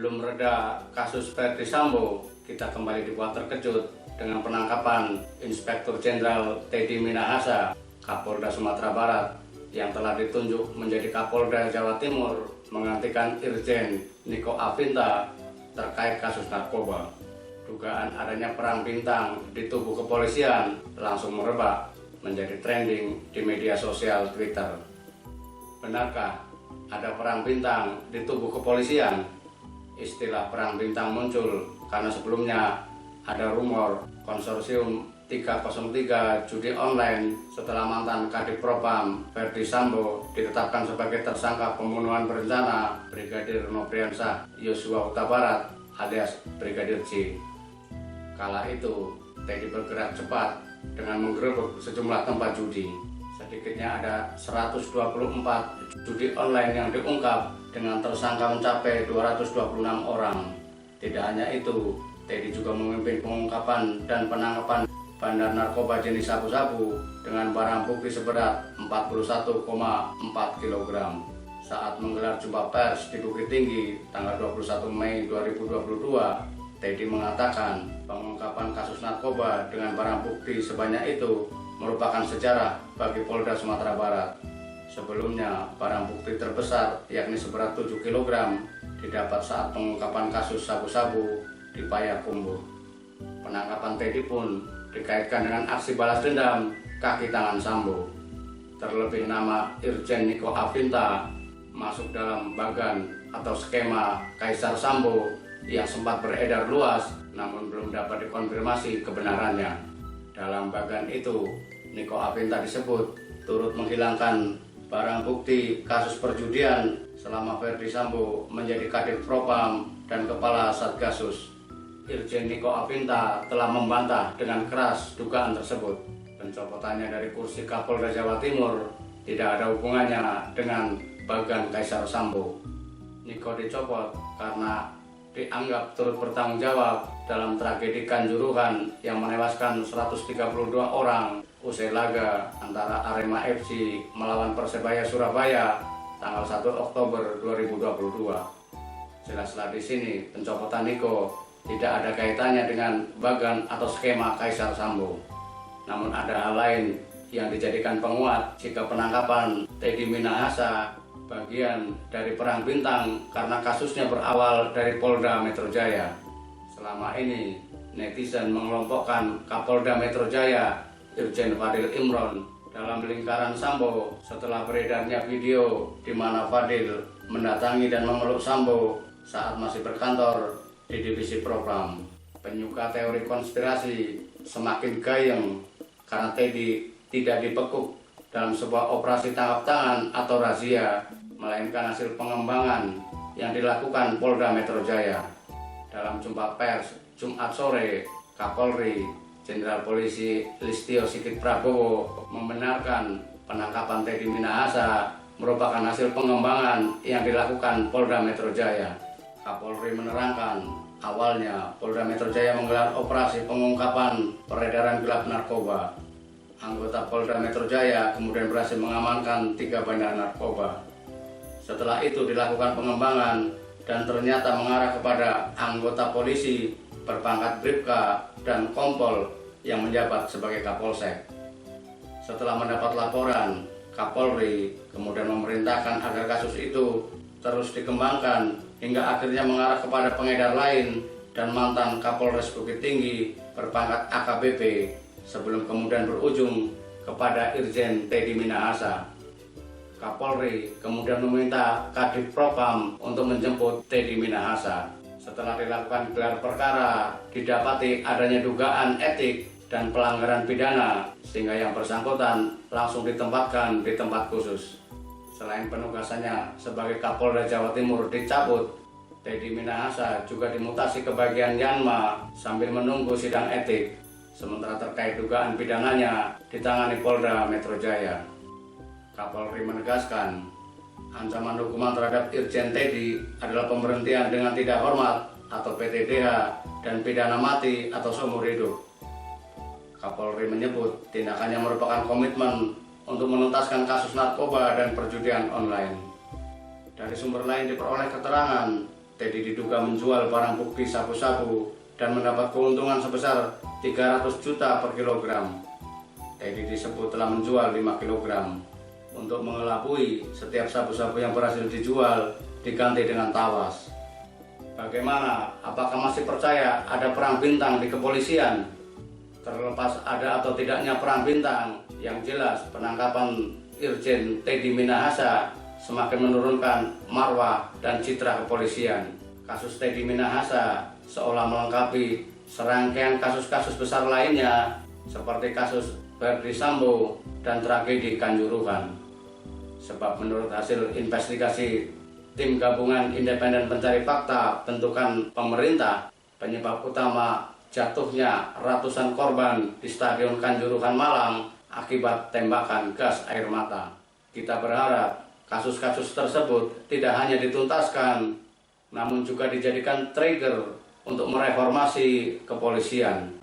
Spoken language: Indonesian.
Belum reda kasus Verdi Sambo, kita kembali dibuat terkejut dengan penangkapan Inspektur Jenderal Teddy Minahasa, Kapolda Sumatera Barat, yang telah ditunjuk menjadi Kapolda Jawa Timur menggantikan Irjen Niko Afinta terkait kasus narkoba. Dugaan adanya perang bintang di tubuh kepolisian langsung merebak menjadi trending di media sosial Twitter. Benarkah ada perang bintang di tubuh kepolisian? Istilah perang bintang muncul karena sebelumnya ada rumor konsorsium 303 judi online setelah mantan Kadif Propam Verdi Sambo ditetapkan sebagai tersangka pembunuhan berencana Brigadir Nopriansyah Yosua Huta Barat alias Brigadir J. Kala itu Teddy bergerak cepat dengan menggerebek sejumlah tempat judi. Sedikitnya ada 124 judi online yang diungkap dengan tersangka mencapai 226 orang. Tidak hanya itu, Teddy juga memimpin pengungkapan dan penangkapan bandar narkoba jenis sabu-sabu dengan barang bukti seberat 41,4 kg. Saat menggelar jumpa pers di Bukit Tinggi tanggal 21 Mei 2022, Teddy mengatakan pengungkapan kasus narkoba dengan barang bukti sebanyak itu merupakan sejarah bagi Polda Sumatera Barat. Sebelumnya, barang bukti terbesar yakni seberat 7 kg didapat saat pengungkapan kasus sabu-sabu di Payakumbuh. Penangkapan Teddy pun dikaitkan dengan aksi balas dendam kaki tangan Sambo. Terlebih nama Irjen Niko Afinta masuk dalam bagan atau skema Kaisar Sambo yang sempat beredar luas namun belum dapat dikonfirmasi kebenarannya. Dalam bagan itu, Niko Afinta disebut turut menghilangkan barang bukti kasus perjudian selama Verdi Sambo menjadi Kadif Propam dan Kepala Satgasus. Irjen Niko Afinta telah membantah dengan keras dugaan tersebut. Pencopotannya dari kursi Kapolda Jawa Timur tidak ada hubungannya dengan bagan Kaisar Sambo. Niko dicopot karena dianggap turut bertanggung jawab dalam tragedi Kanjuruhan yang menewaskan 132 orang usai laga antara Arema FC melawan Persebaya Surabaya tanggal 1 Oktober 2022. Jelaslah di sini pencopotan Niko tidak ada kaitannya dengan bagan atau skema Kaisar Sambo. Namun ada hal lain yang dijadikan penguat jika penangkapan Teddy Minahasa bagian dari perang bintang karena kasusnya berawal dari Polda Metro Jaya. Selama ini netizen mengelompokkan Kapolda Metro Jaya Irjen Fadil Imron dalam lingkaran Sambo setelah beredarnya video di mana Fadil mendatangi dan memeluk Sambo saat masih berkantor di divisi Propam. Penyuka teori konspirasi semakin gayeng karena Teddy tidak dibekuk dalam sebuah operasi tangkap tangan atau razia, melainkan hasil pengembangan yang dilakukan Polda Metro Jaya. Dalam jumpa pers Jumat sore, Kapolri Jenderal Polisi Listio Sigit Prabowo membenarkan penangkapan Teddy Minahasa merupakan hasil pengembangan yang dilakukan Polda Metro Jaya. Kapolri menerangkan, awalnya Polda Metro Jaya menggelar operasi pengungkapan peredaran gelap narkoba. Anggota Polda Metro Jaya kemudian berhasil mengamankan 3 bandar narkoba. Setelah itu dilakukan pengembangan dan ternyata mengarah kepada anggota polisi berpangkat Bribka dan Kompol yang menjabat sebagai Kapolsek. Setelah mendapat laporan, Kapolri kemudian memerintahkan agar kasus itu terus dikembangkan hingga akhirnya mengarah kepada pengedar lain dan mantan Kapolres Bukit Tinggi berpangkat AKBP sebelum kemudian berujung kepada Irjen Teddy Minahasa. Kapolri kemudian meminta Kadif Propam untuk menjemput Teddy Minahasa. Setelah dilakukan gelar perkara, didapati adanya dugaan etik dan pelanggaran pidana sehingga yang bersangkutan langsung ditempatkan di tempat khusus. Selain penugasannya sebagai Kapolda Jawa Timur dicabut, Teddy Minahasa juga dimutasi ke bagian Yanma sambil menunggu sidang etik. Sementara terkait dugaan pidananya ditangani Polda Metro Jaya. Kapolri menegaskan, ancaman hukuman terhadap Irjen Teddy adalah pemberhentian dengan tidak hormat atau PTDH dan pidana mati atau seumur hidup. Kapolri menyebut tindakannya merupakan komitmen untuk menuntaskan kasus narkoba dan perjudian online. Dari sumber lain diperoleh keterangan, Teddy diduga menjual barang bukti sabu-sabu dan mendapat keuntungan sebesar 300 juta per kilogram. Teddy disebut telah menjual 5 kilogram. Untuk mengelabui, setiap sabu-sabu yang berhasil dijual diganti dengan tawas. Bagaimana? Apakah masih percaya ada perang bintang di kepolisian? Terlepas ada atau tidaknya perang bintang, yang jelas penangkapan Irjen Teddy Minahasa semakin menurunkan marwah dan citra kepolisian. Kasus Teddy Minahasa seolah melengkapi serangkaian kasus-kasus besar lainnya seperti kasus Verdi Sambo dan tragedi Kanjuruhan. Sebab menurut hasil investigasi Tim Gabungan Independen Pencari Fakta bentukan pemerintah, penyebab utama jatuhnya ratusan korban di Stadion Kanjuruhan Malang akibat tembakan gas air mata. Kita berharap kasus-kasus tersebut tidak hanya dituntaskan, namun juga dijadikan trigger untuk mereformasi kepolisian.